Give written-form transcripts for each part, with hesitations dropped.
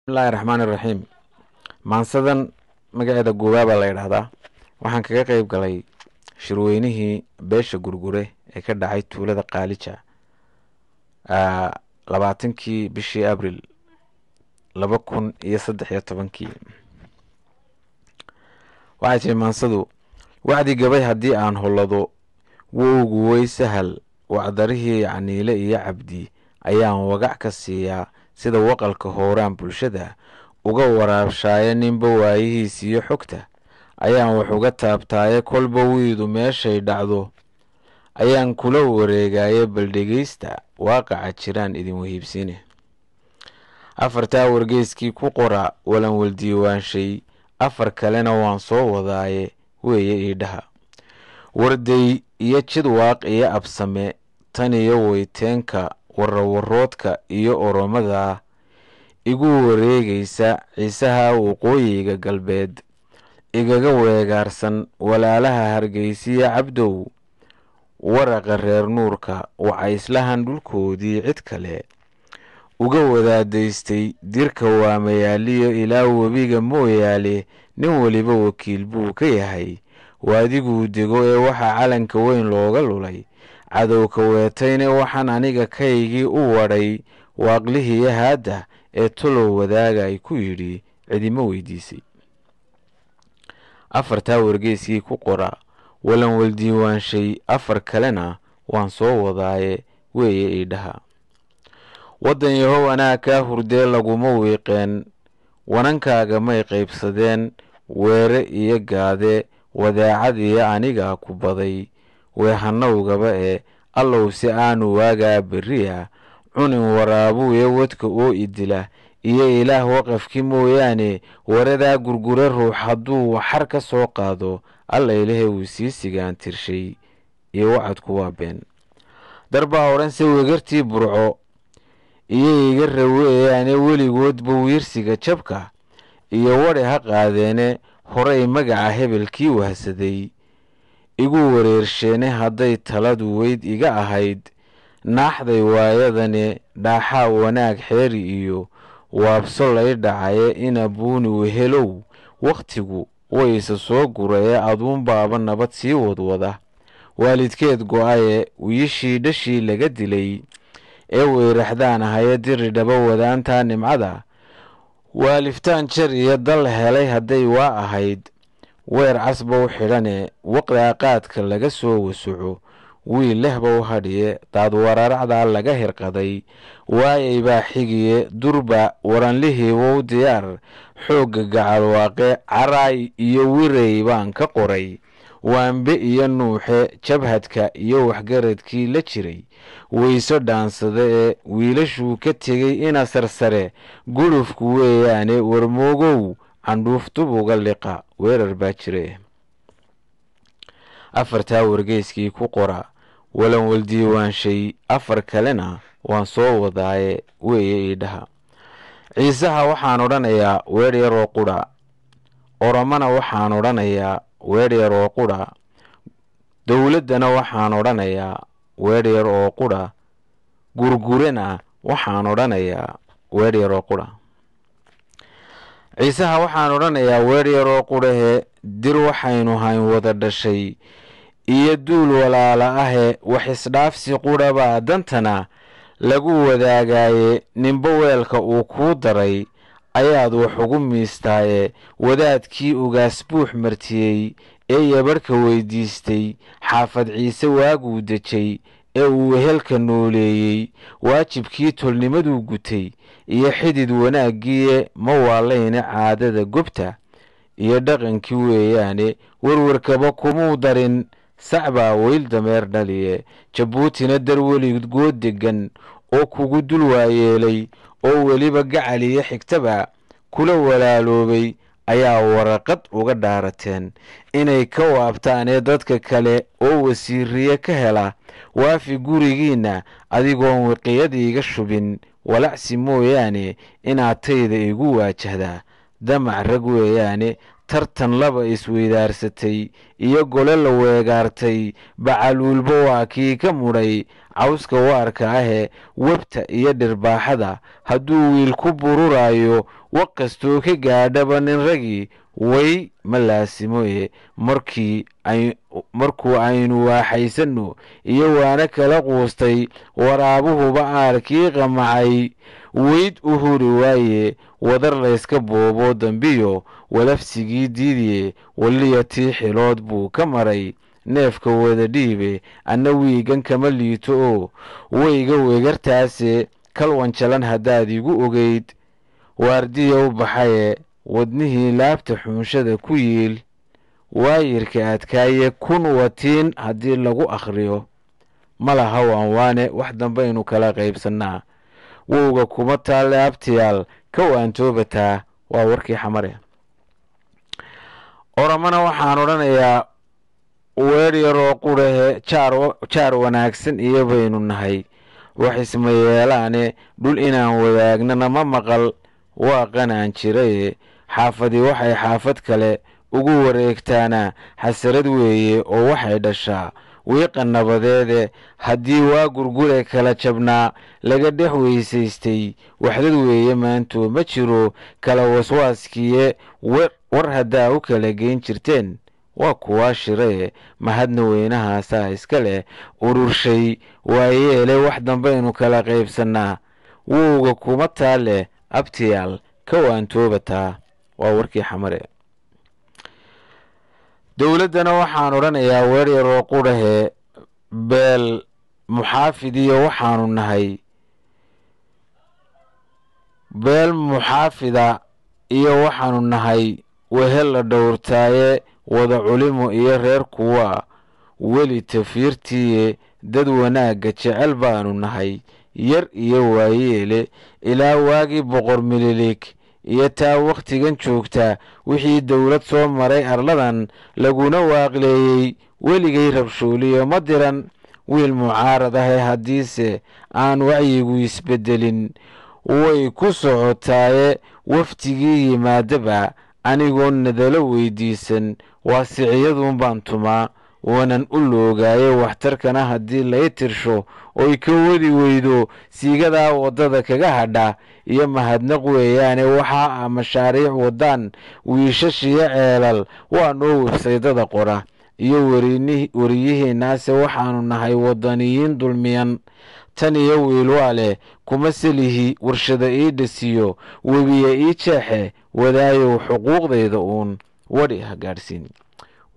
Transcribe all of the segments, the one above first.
bismillahi raxmaani raxiim. maansadan magaceeda guubaabaa la yidhaahdaa. waxaan kaga qeyb galay shirweynihii beesha gurgure ee ka dhacay tuulada qaalija 20 bishii abril 2013. waxay tiri maansadu: wacdi gabay haddii aan hollado wowgu way sahal, wacdarihii yacniile iyo cabdi ayaan wagac ka siiyaa, sida waqalka hooraan bulshada uga waraabshaaye ninba waayihiis iyo xogta ayaan wax uga taabtaaye, kolba wiidu meeshay dhacdo ayaan kula wareegaye, bal dhegeysta waaqaca jiraan idin wahiibsiine. afartaa wargeyskii ku qora walan waldiiwaanshay, afar kalena waan soo wadaaye weeye iidhaha. warday iyo jidwaaq iyo absame, tan iyo weyteenka warawaroodka iyo oromada igu wareegaysa, ciisaha waqooyiga galbeed igaga weegaarsan, walaalaha hargeysiya cabdow waraqa reer nuurka wacayslahan dhulkoodii cid kale uga wadaadaystay, dirka waa mayaaliyo ilaa webiga mooyaale, nin weliba wakiil buu ka yahay waadiguu dego ee waxaa calanka weyn looga lulay, cadowka weetayne waxaan aniga kaygii u wadhay, waaqlihii haadda ee tolow wadaaga ay ku yidhi cidima weydiisay. afartaa wargeyskii ku qora walan waldiiwaanshay, afar kalena waan soo wadaaye weeye iidhaha. waddan yahow anaa kaa hurdee laguma wiiqeen, wanankaaga may qaybsadeen, weere iyo gaade wadaacad iyo anigaa ku baday, weehanowgaba ee allow si aanu waagaa berriya cunin waraabuye wadka oo idila, iyo ilaah waqafkii mooyaane waradaa gurgure ruux hadduu xar ka soo qaado, alla ilahe wuu sii sigaan tirshay iyo wacadku waa been. darbaa odhanse wegartii burco iyo iga raweeyaane, weligoodba wiirsiga jabka iyo wadhe ha qaadeene, horay magaca hebelkii wahsaday igu wareersheene, hadday taladu weyd iga ahayd naaxday waayadane, dhaaxaa wanaag xeeri iyo waabso lay dhacaye, ina buuni wehelow wakhtigu wayse soo guraye, aduunbaaba nabad sii wadwada, waalidkeed go-aye wiishii dhashii laga dilay ee weyraxdaan ahaye, diri dhaba wadaantaa nimcada waaliftaan jar iyo dal helay, hadday waa ahayd weer casba u xidhane, waqdaa qaadka laga soo wasuco wiil lehba u hadhiye, daad waraaracdaa laga hirqaday waayay baa xigiye, durba waranlihii wow diyaar xoogga gacalwaaqe, caraay iyo wirey baan ka qoray, waanbe iyo nuuxe jabhadka iyo waxgaradkii la jiray, weyso dhaansada ee wiilashuu ka tegey ina sarsare, gulufku weeyaane warmoogow candhuuf dubuga liqa weerar baa jire. afartaa wargeyskii ku qora walan waldiiwaanshay, afar kalena waan soo wadaaye weeye iidhaha. ciisaha waxaan odhanayaa weer yaroo qudha, oromana waxaan odhanayaa weer yar oo qudha, dowladdana waxaan odhanayaa weer yar oo qudha, gurgurena waxaan odhanayaa weer yaroo qudha. ciisaha waxaan odhanayaa weer yaroo qudhahe, dir waxaynu hayn wada dhashay iyo duul walaala ahe, wax isdhaafsi qudhabaa dantana lagu wadaagaaye, ninba weelka uu kuu daray ayaad wax ugu miistaaye, wadaadkii ugaas buux martiyey ee yabarhka weydiistay, xaafad ciise waaguu dejay ee uu wehelka nooleeyey, waajibkii tolnimaduu gutay iyo xidid wanaaggiiye ma waalayne, caadada gobta iyo dhaqankii weeyaane, warwarkaba kumuu darin, sacbaa weyl dameer dhaliye, jabuutina dar weligood degan oo kugu dul waayeelay, oo weliba gacaliyo xigtaba kula walaaloobay, ayaa waraqad uga dhaarateen inay ka waabtaanee dadka kale oo wasiiriye ka hela waafi gurigiinna, adigoon wiqiyad iiga shubin walacsi mooyaane, inaad tayda igu waajahdaa damac rag weeyaane, tartan laba isweydaarsatay iyo gole la weegaartay bacaluulba waa kii ka mudhay cawska waarka ahe webta iyo dhirbaaxada hadduu wiil ku bururayo waqkastoo ka gaadhaba nin ragii way ma laasimoye markuu aynu waaxaysanno iyo waana kala quustay waraabuhuba aarkii qamacay weyd u huri waaye wadar layska boobo dambiyo walafsigii diidiye waliya tii xilood buu ka maray neefka wada dhiibe anna wiigan kama liito oo wayga wegartaase kalwan jalan haddaad igu ogeyd waardiya u baxaye wadnihii laabta xuunshada ku yiil waayirka adkaaye kun watiin haddii lagu akhriyo malaha waanwaane wax dambaynu kala qaybsannaa wowga kuma taalle abtiyaal ka waantoobataa waa warkii xamare oramana waxaan odhanayaa weer yaroo qurahe jaar wanaagsan iyo baynu nahay wax isma yeelaane dhul inaan wadaagnana ma maqal waa qanaan jiraye xaafadii waxay xaafad kale ugu wareegtaana xasarad weeye oo waxay dhashaa wiiqa nabadeede haddii waa gurgure kala jabnaa laga dhex weysaystay waxdad weeye maantoo ma jiro kala waswaaskiye war haddaa u kala geyn jirteen waa kuwaa shiraye mahadna weynahaasaa iska leh ururshay waayeele wax dambaynu kala qaybsannaa wowga kuma taalle abtiyaal ka waantoobataa waa warkii xamare dowladdana waxaan odhanayaa weer yaroo qudhahe beel muxaafidiyo waxaanu nahay beel muxaafida iyo waxaanu nahay wehel la dhowrtaaye wada culimo iyo reer kuwa weli tafiirtiiye dad wanaagga jecel baanu nahay yar iyo waayeele ilaa waagii boqor mililig iyo taa wakhtigan joogta wixii dowlad soo maray arladan laguna waaqleeyey weligay rabshooliyo ma diran wiil mucaarad ahe haddiise aan wacyigu isbeddelin way ku socotaaye waftigii yimaadaba anigoon nadalo weydiisan waasiciyadun baan tumaa waanan u loogaaye waxtarkana haddii lay tirsho oy ka wadi weydo siigadaa waddada kaga hadha iyo mahadnaq weeyaane waxaa mashaariic waddaan wiishashiyo ceelal waa noo websaydada qora iyo wariyihiinaase waxaanu nahay waddaniyiin dulmiyan tan iyo wiilwaa leh kuma selihi warshada ii dhasiyo webiya ii jeexe wadaayow xuquuqdayda uun wadhi ha gaadhsiin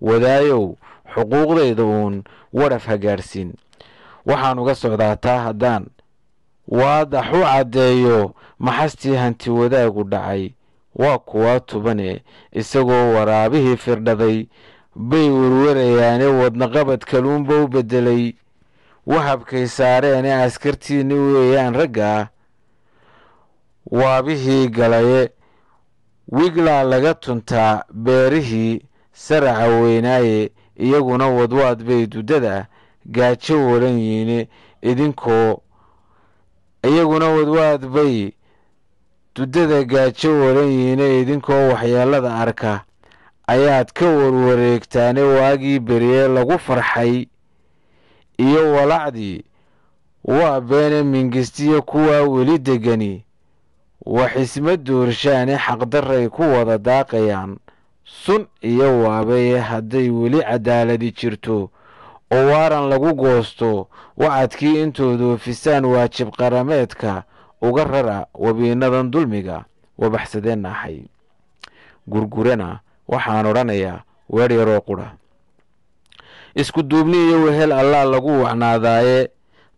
wadaayow xuquuqdayda uun wadhaf ha gaadhsiin waxaan uga socdaa taa haddaan waadax u caddeeyo maxastii hanti wadaagu dhacay waa kuwaa tubane isagoo waraabihii firdhaday bay werwarayaane wadnaqabad kaluunba u beddelay wahabkay saareene askartiinni weeyaan ragga waabihii galaye wiglaa laga tuntaa beerihii saraca weynaaye iyaguna wadwaad bay duddada gaajo waran yiine iyaguna wadwaad bay duddada gaajo waran yiine idinkoo waxyeelada arka ayaad ka warwareegtaane waagii berye lagu farxay iyo walacdii waa beene mingistiyo kuwaa weli degani wax isma doorshaane xaqdarray ku wada daaqayaan sun iyo waabeye hadday weli cadaaladi jirto oo waaran lagu goosto wacadkii intood oofisaan waajib qarameedka uga rara wabiinadan dulmiga wabaxsadeen naaxay gurgurana waxaan odhanayaa weer yaroo qudha isku duubni iyo wehel allaa lagu wacnaadaaye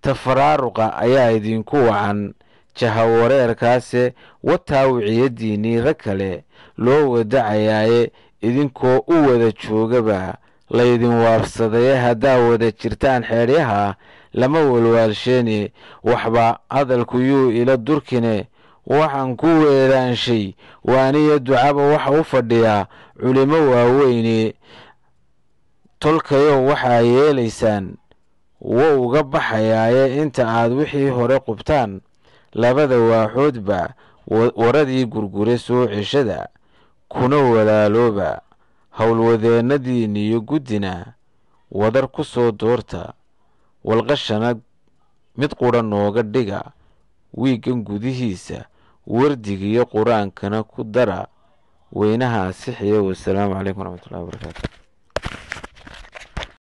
tafaraaruqa ayaa idinku wacan jahawareerkaase wataawiciyadiinnii rag kale loo wadacayaaye idinkoo u wada joogaba laydin waabsadaye haddaa wada jirtaan xeedhyaha lama walwaalsheene waxba hadalku yuu ila durkine waxaan ku weedaanshay waaniyo ducaba waxa u fadhiyaa culimo waaweyne tolkayow waxaa yeelaysaan wowga baxayaaye inta aad wixii hore qubtaan labada waaxoodba waradii gurgure soo ceshada kuna walaalooba howlwadeennadiinna iyo guddina wadar ku soo doorta walqashana mid qura nooga dhiga wiigan gudihiisa wardiga iyo qur-aankana ku dara weynaha asixiya. wasalaamu calaykum waraxmatullahi wabarakaatu.